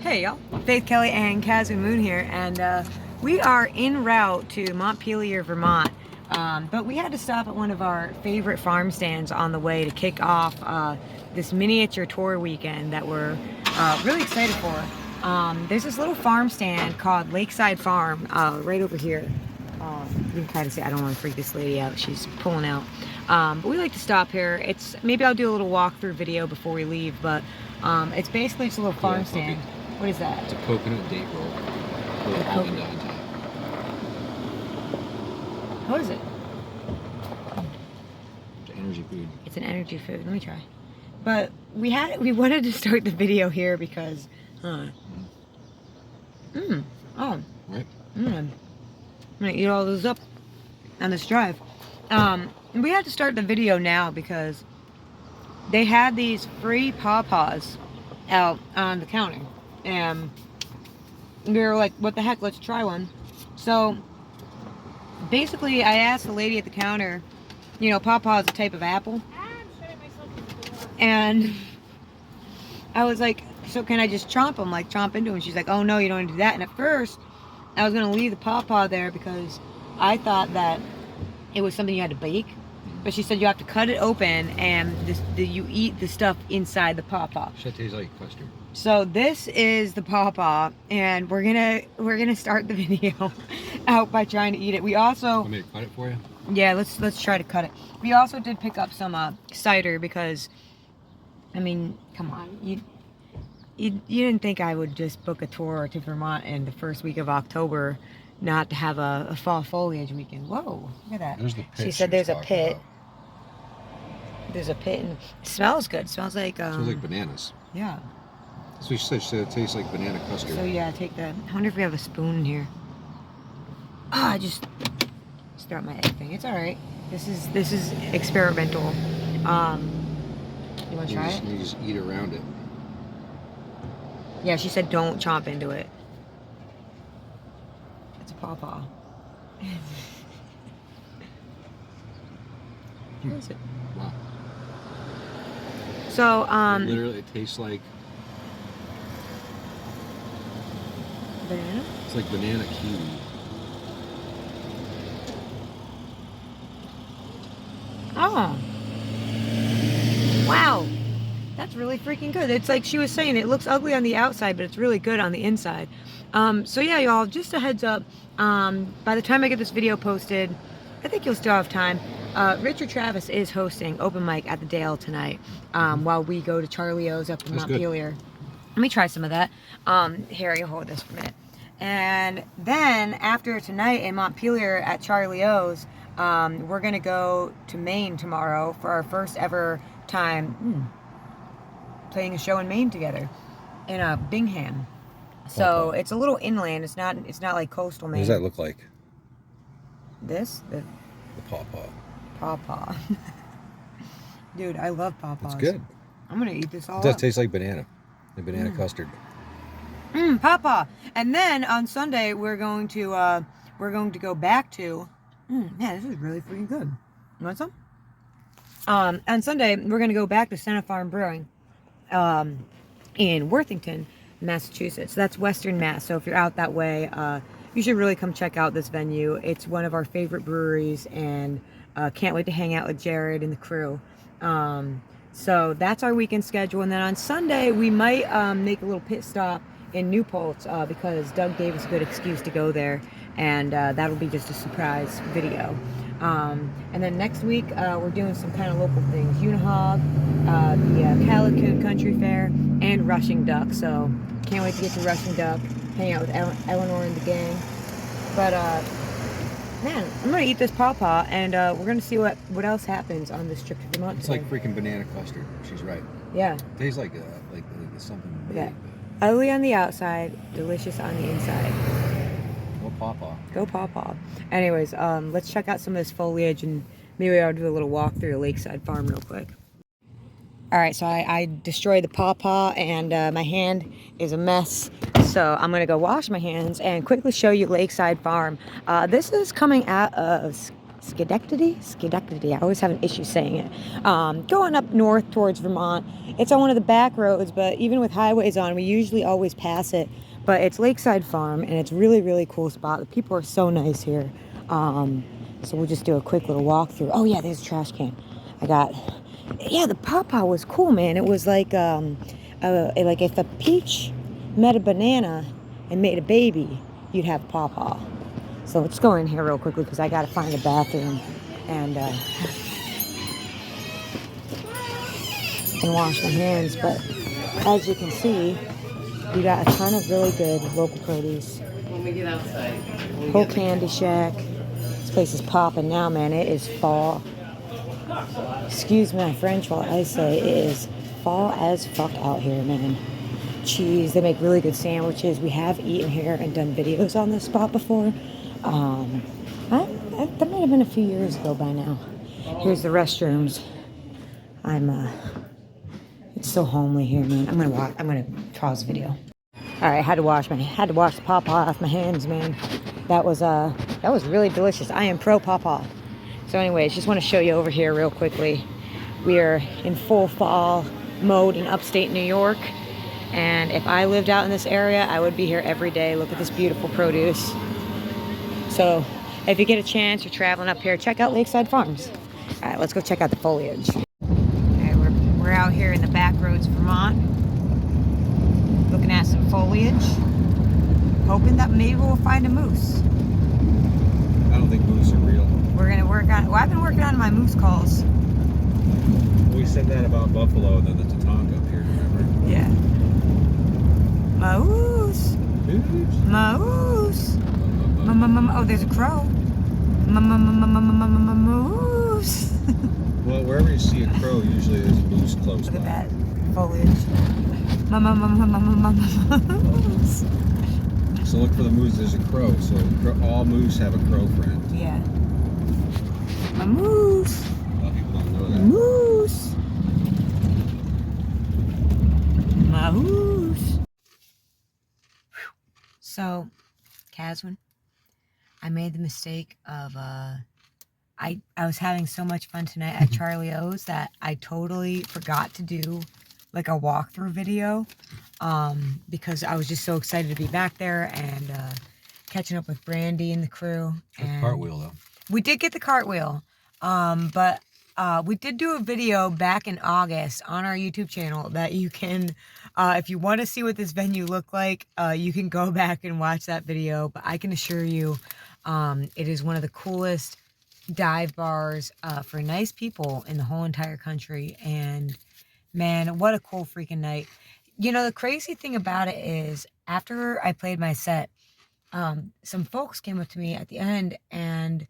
Hey y'all, Faith Kelly and Caswyn Moon here, and we are en route to Montpelier, Vermont. But we had to stop at one of our favorite farm stands on the way to kick off this miniature tour weekend that we're really excited for. There's this little farm stand called Lakeside Farm right over here. You can kind of see, I don't want to freak this lady out, she's pulling out. But we like to stop here. Maybe I'll do a little walkthrough video before we leave, but it's basically just a little farm stand. What is that? It's a coconut date roll with almond on top. What is it? It's an energy food. It's an energy food. Let me try. But we wanted to start the video here because, oh, Right. I'm gonna eat all those up on this drive. We had to start the video now because they had these free Paws out on the counter. And we were like, what the heck, let's try one. So basically I asked the lady at the counter, you know, Paw is a type of apple. And I was like, so can I just chomp them, like chomp into them? She's like, oh no, you don't want to do that. And at first I was going to leave the Paw there because I thought that it was something you had to bake. But she said you have to cut it open and you eat the stuff inside the Paw. Should taste like custard. So this is the Paw, and we're gonna start the video out by trying to eat it. We also Want me to cut it for you? Yeah, let's try to cut it. We also did pick up some cider because, I mean, come on, you didn't think I would just book a tour to Vermont in the first week of October, not to have a fall foliage weekend. Whoa, look at that. There's the pit she said there's a pit. About. There's a pit, and it smells good. It smells like smells like bananas. Yeah. That's what she said. She said it tastes like banana custard. So yeah, take that. I wonder if we have a spoon in here. Ah, I just start my egg thing. It's all right. This is experimental. You want to try it? You just eat around it. Yeah, she said don't chomp into it. It's a Paw. Where is it? Wow. So literally, it tastes like banana. It's like banana kiwi. Oh. Wow. That's really freaking good. It's like she was saying, it looks ugly on the outside, but it's really good on the inside. So yeah, y'all, just a heads up. By the time I get this video posted, I think you'll still have time. Richard Travis is hosting open mic at the Dale tonight while we go to Charlie O's up in Montpelier. Let me try some of that. Harry, hold this for a minute. And then after tonight in Montpelier at Charlie O's, we're going to go to Maine tomorrow for our first ever time playing a show in Maine together in Bingham. So it's a little inland. It's not like coastal Maine. What does that look like? This? The Paw. Paw. Dude, I love Paws. It's good. I'm gonna eat this all It does up. taste like banana. The banana custard. Paw. And then on Sunday we're going to go back to. Yeah, this is really freaking good. You want some? On Sunday we're gonna go back to Santa Farm Brewing, in Worthington, Massachusetts. That's Western Mass. So if you're out that way, you should really come check out this venue. It's one of our favorite breweries, and can't wait to hang out with Jared and the crew. So that's our weekend schedule. And then on Sunday, we might make a little pit stop in Newport because Doug gave us a good excuse to go there. And that'll be just a surprise video. And then next week, we're doing some kind of local things. Unihog, the Calico Country Fair, and Rushing Duck. So can't wait to get to Rushing Duck, hang out with Eleanor and the gang. But man, I'm gonna eat this Paw, and we're gonna see what else happens on this trip to Vermont. It's like freaking banana custard. She's right. Yeah. It tastes like something big. Yeah. Ugly on the outside, delicious on the inside. Go Paw. Go Paw. Anyways, let's check out some of this foliage, and maybe I'll do a little walk through Lakeside Farm real quick. All right, so I destroyed the Paw, and my hand is a mess. So I'm gonna go wash my hands and quickly show you Lakeside Farm. This is coming out of Schenectady. I always have an issue saying it. Going up north towards Vermont. It's on one of the back roads, but even with highways on, we usually always pass it. But it's Lakeside Farm, and it's really, really cool spot. The people are so nice here. So we'll just do a quick little walkthrough. Oh yeah, there's a trash can. Yeah, the pawpaw was cool, man. It was like if a peach met a banana and made a baby, you'd have pawpaw. So let's go in here real quickly because I gotta find a bathroom and wash my hands. But as you can see, we got a ton of really good local produce. When we get outside. Whole Candy Shack. This place is popping now, man. It is fall. Excuse my French while I say it is fall as fuck out here, man. Cheese. They make really good sandwiches. We have eaten here and done videos on this spot before. That might have been a few years ago by now. Here's the restrooms. It's so homely here, man. I'm gonna pause the video. All right, had to wash the pawpaw off my hands, man. That was really delicious. I am pro pawpaw. So anyways, just want to show you over here real quickly. We are in full fall mode in upstate New York. And if I lived out in this area, I would be here every day. Look at this beautiful produce. So if you get a chance, you're traveling up here, check out Lakeside Farms. All right, let's go check out the foliage. Okay, we're out here in the back roads of Vermont, looking at some foliage, hoping that maybe we'll find a moose. I don't think moose are real. We're gonna work on. Well, I've been working on my moose calls. We said that about buffalo, then the Tatanka up here, remember? Yeah. Moose. Moose. Moose. Oh, there's a crow. Moose. Well, wherever you see a crow, usually there's a moose close Look by. at that foliage. Moose. So look for the moose. There's a crow. So all moose have a crow friend. Yeah. A moose. A lot of people don't know that. Moose. Moose. So, Caswyn, I made the mistake of I was having so much fun tonight at Charlie O's that I totally forgot to do like a walkthrough video because I was just so excited to be back there and catching up with Brandy and the crew. And Cartwheel though. we did get the cartwheel, but we did do a video back in August on our YouTube channel that you can, if you want to see what this venue looked like, you can go back and watch that video. But I can assure you, it is one of the coolest dive bars for nice people in the whole entire country. And man, what a cool freaking night. You know, the crazy thing about it is after I played my set, some folks came up to me at the end and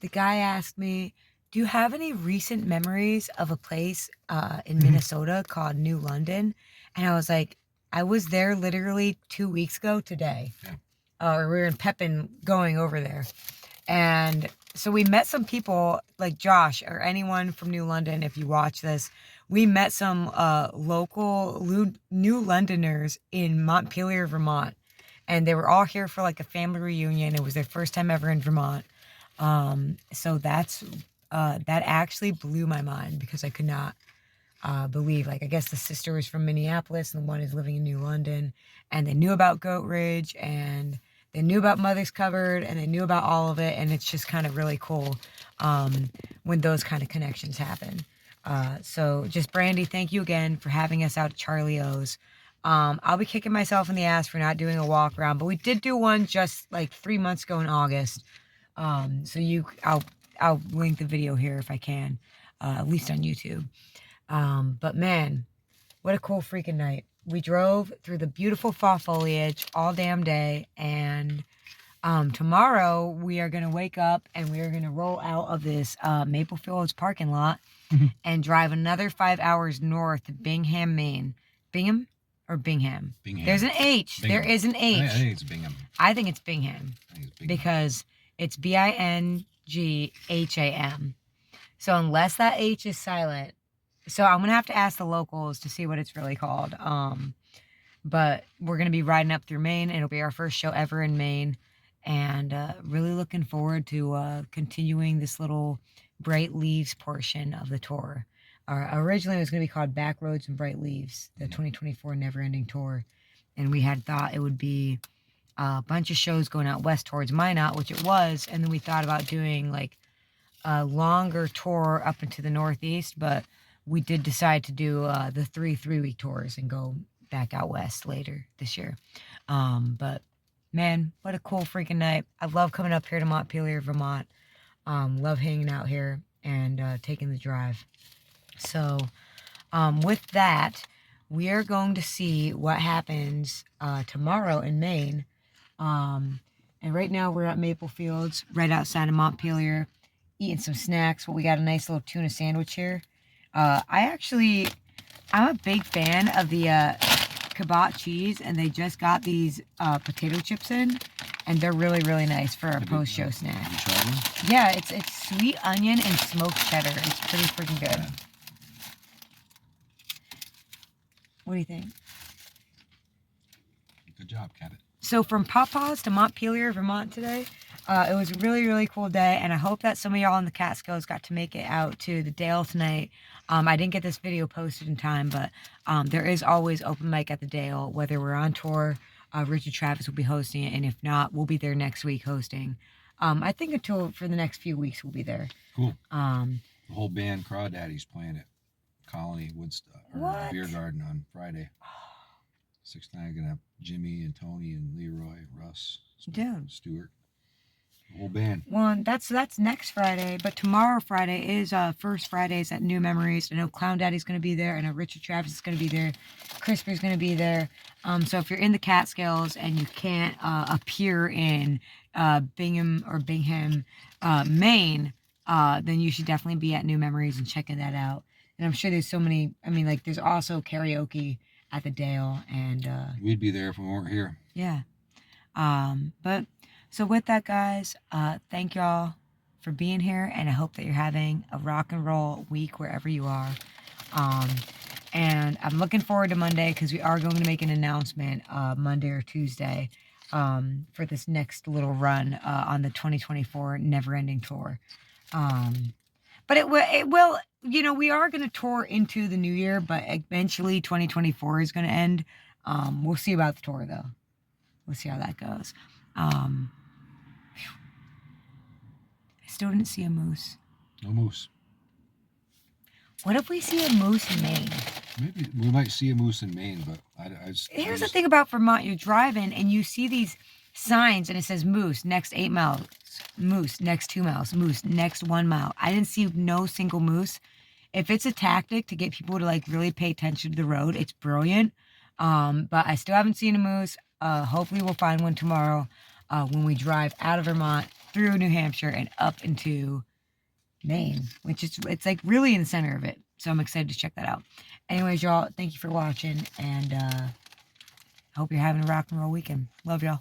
the guy asked me, do you have any recent memories of a place in Minnesota called New London? And I was like, I was there literally 2 weeks ago today. Yeah. We were in Pepin going over there. And so we met some people like Josh or anyone from New London. If you watch this, we met some local New Londoners in Montpelier, Vermont. And they were all here for like a family reunion. It was their first time ever in Vermont. So that actually blew my mind because I could not believe, like, I guess the sister was from Minneapolis and the one is living in New London, and they knew about Goat Ridge and they knew about Mother's Cupboard and they knew about all of it. And it's just kind of really cool when those kind of connections happen. So just Brandy, thank you again for having us out at Charlie O's. I'll be kicking myself in the ass for not doing a walk around, but we did do one just like 3 months ago in August. So I'll link the video here if I can, at least on YouTube. But man, what a cool freaking night. We drove through the beautiful fall foliage all damn day. And tomorrow we are going to wake up and we are going to roll out of this Maple Fields parking lot and drive another 5 hours north to Bingham, Maine. Bingham or Bingham? Bingham. There's an H. Bingham. There is an H. I think it's Bingham. I think it's Bingham. I think it's Bingham. Because it's Bingham. So unless that H is silent, so I'm gonna have to ask the locals to see what it's really called. But we're gonna be riding up through Maine. It'll be our first show ever in Maine, and really looking forward to continuing this little Bright Leaves portion of the tour. Originally, it was going to be called Back Roads and Bright Leaves, the 2024 Never Ending Tour. And we had thought it would be a bunch of shows going out west towards Minot, which it was. And then we thought about doing like a longer tour up into the Northeast, but we did decide to do the 3-week tours and go back out west later this year. But man, what a cool freaking night. I love coming up here to Montpelier, Vermont. Love hanging out here and taking the drive. So with that, we are going to see what happens tomorrow in Maine. And right now we're at Maple Fields, right outside of Montpelier, eating some snacks. Well, we got a nice little tuna sandwich here. I'm a big fan of the Cabot cheese, and they just got these potato chips in, and they're really, really nice for a post-show snack. Yeah, it's sweet onion and smoked cheddar. It's pretty freaking good. Yeah. What do you think? Good job, Cabot. So from Paws to Montpelier, Vermont today, it was a really, really cool day, and I hope that some of y'all in the Catskills got to make it out to the Dale tonight. I didn't get this video posted in time, but there is always open mic at the Dale, whether we're on tour. Richard Travis will be hosting it, and if not, we'll be there next week hosting. I think until for the next few weeks we'll be there. Cool. The whole band Crawdaddy's playing at Colony Woodstock or Beer Garden on Friday. 6ix9ine gonna have Jimmy and Tony and Leroy, Russ, Stuart. The whole band. Well, that's next Friday, but tomorrow Friday is First Fridays at New Memories. I know Clown Daddy's going to be there. I know Richard Travis is going to be there. Crispy's going to be there. So if you're in the Catskills and you can't appear in Bingham, Maine, then you should definitely be at New Memories and checking that out. And I'm sure there's so many. I mean, like there's also karaoke at the Dale, and we'd be there if we weren't here. Yeah. But so with that, guys, thank y'all for being here, and I hope that you're having a rock and roll week wherever you are. And I'm looking forward to Monday because we are going to make an announcement Monday or Tuesday for this next little run on the 2024 Never Ending Tour. But it will, you know, we are going to tour into the new year, but eventually 2024 is going to end. We'll see about the tour, though. We'll see how that goes. I still didn't see a moose. No moose. What if we see a moose in Maine? Maybe we might see a moose in Maine, but Here's the thing about Vermont. You're driving and you see these signs and it says moose next 8 miles, moose next 2 miles, moose next 1 mile. I didn't see no single moose. If it's a tactic to get people to like really pay attention to the road, it's brilliant. But I still haven't seen a moose. Hopefully we'll find one tomorrow when we drive out of Vermont through New Hampshire and up into Maine, which is, it's like really in the center of it. So I'm excited to check that out. Anyways, y'all, thank you for watching, and hope you're having a rock and roll weekend. Love y'all.